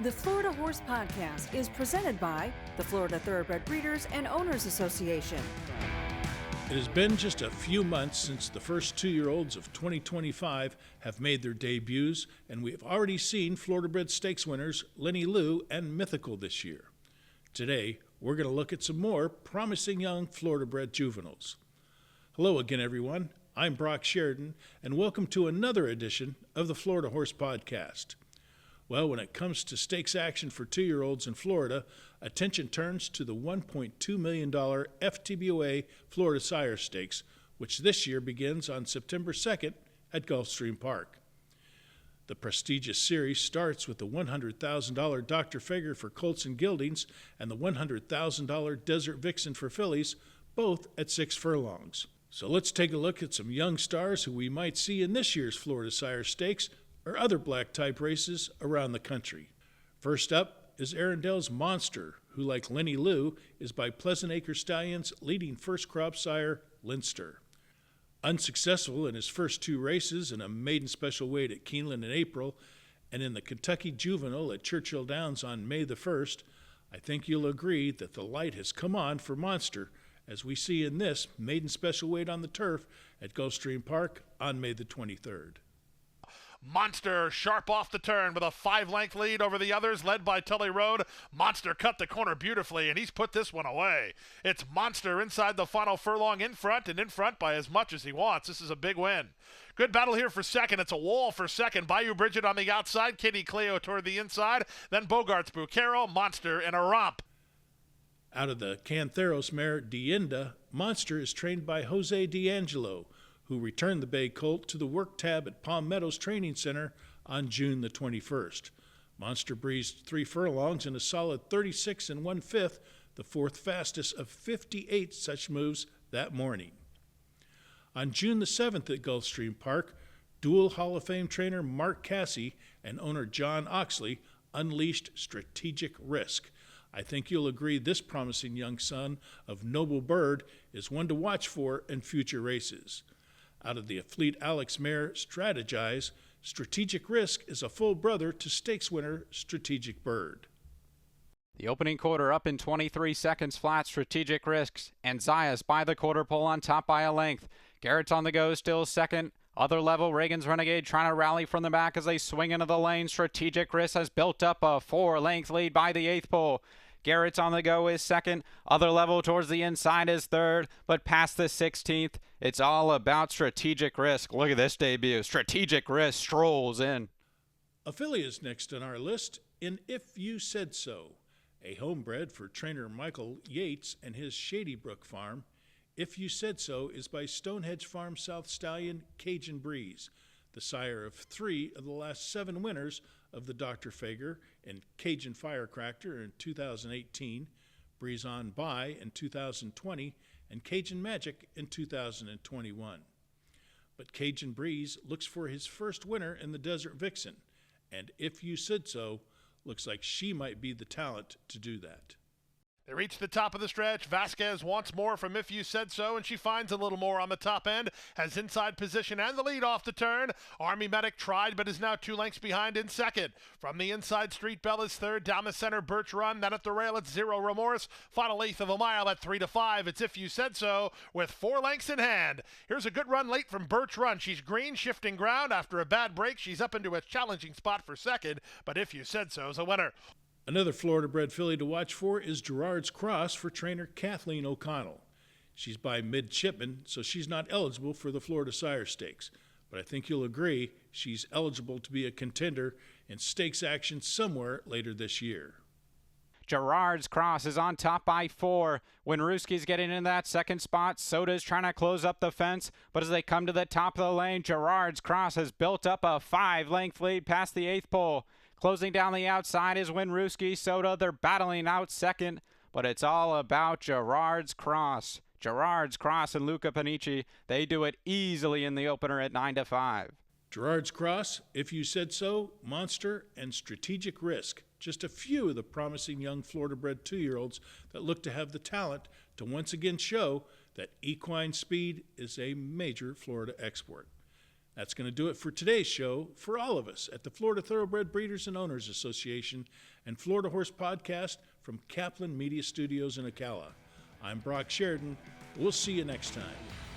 The Florida Horse Podcast is presented by the Florida Thoroughbred Breeders and Owners Association. It has been just a few months since the first 2-year-olds of 2025 have made their debuts, and we have already seen Florida Bred Stakes winners Lenny Lou and Mythical this year. Today, we're going to look at some more promising young Florida Bred juveniles. Hello again, everyone. I'm Brock Sheridan, and welcome to another edition of the Florida Horse Podcast. Well, when it comes to stakes action for 2-year-olds in Florida, attention turns to the $1.2 million FTBOA Florida Sire Stakes, which this year begins on September 2nd at Gulfstream Park. The prestigious series starts with the $100,000 Dr. Fager for colts and geldings and the $100,000 Desert Vixen for fillies, both at 6 furlongs. So let's take a look at some young stars who we might see in this year's Florida Sire Stakes or other black-type races around the country. First up is Arundel's Monster, who, like Lenny Lou, is by Pleasant Acre Stallions' leading first-crop sire, Linster. Unsuccessful in his first 2 races in a maiden special weight at Keeneland in April and in the Kentucky Juvenile at Churchill Downs on May the 1st, I think you'll agree that the light has come on for Monster, as we see in this maiden special weight on the turf at Gulfstream Park on May the 23rd. Monster sharp off the turn with a 5-length lead over the others, led by Tully Road. Monster cut the corner beautifully, and he's put this one away. It's Monster inside the final furlong in front, and in front by as much as he wants. This is a big win. Good battle here for second. It's a wall for second. Bayou Bridget on the outside, Kitty Cleo toward the inside, then Bogart's Bucaro, Monster in a romp. Out of the Cantheros mare Dienda, Monster is trained by Jose D'Angelo, who returned the bay colt to the work tab at Palm Meadows Training Center on June the 21st. Monster breezed 3 furlongs in a solid 36 1/5, the 4th fastest of 58 such moves that morning. On June the 7th at Gulfstream Park, dual Hall of Fame trainer Mark Cassie and owner John Oxley unleashed Strategic Risk. I think you'll agree this promising young son of Noble Bird is one to watch for in future races. Out of the Fleet Alex mare Strategize, Strategic Risk is a full brother to stakes winner Strategic Bird. The opening quarter up in 23 seconds flat. Strategic Risks and Zayas by the quarter pole on top by a length. Garrett's on the go, still second. Other level, Reagan's Renegade trying to rally from the back as they swing into the lane. Strategic Risk has built up a 4-length lead by the 8th pole. Garrett's on the go is second. Other level towards the inside is third, but past the 16th, it's all about Strategic Risk. Look at this debut. Strategic Risk strolls in. A filly is next on our list in If You Said So, a homebred for trainer Michael Yates and his Shady Brook farm. If You Said So is by Stonehenge Farm South Stallion Cajun Breeze, the sire of 3 of the last 7 winners of the Dr. Fager and Cajun Firecracker in 2018, Breeze On By in 2020, and Cajun Magic in 2021. But Cajun Breeze looks for his first winner in the Desert Vixen, and If You Said So looks like she might be the talent to do that. They reach the top of the stretch. Vasquez wants more from If You Said So, and she finds a little more on the top end. Has inside position and the lead off the turn. Army Medic tried, but is now 2 lengths behind in second. From the inside, Street Bell is third. Down the center, Birch Run. Then at the rail, it's Zero Remorse. Final 1/8 of a mile at 3 to 5. It's If You Said So with 4 lengths in hand. Here's a good run late from Birch Run. She's green, shifting ground. After a bad break, she's up into a challenging spot for second, but If You Said So is a winner. Another Florida-bred filly to watch for is Gerard's Cross for trainer Kathleen O'Connell. She's by Midshipman, so she's not eligible for the Florida Sire Stakes, but I think you'll agree she's eligible to be a contender in stakes action somewhere later this year. Gerard's Cross is on top by 4. Winrooski's getting in that second spot. Soda's trying to close up the fence, but as they come to the top of the lane, Gerard's Cross has built up a 5-length lead past the 8th pole. Closing down the outside is Winrooski, Soda. They're battling out second, but it's all about Gerard's Cross. Gerard's Cross and Luca Panici, they do it easily in the opener at 9 to 5. Gerard's Cross, If You Said So, Monster, and Strategic Risk. Just a few of the promising young Florida-bred 2-year-olds that look to have the talent to once again show that equine speed is a major Florida export. That's going to do it for today's show. For all of us at the Florida Thoroughbred Breeders and Owners Association and Florida Horse Podcast from Kaplan Media Studios in Ocala, I'm Brock Sheridan. We'll see you next time.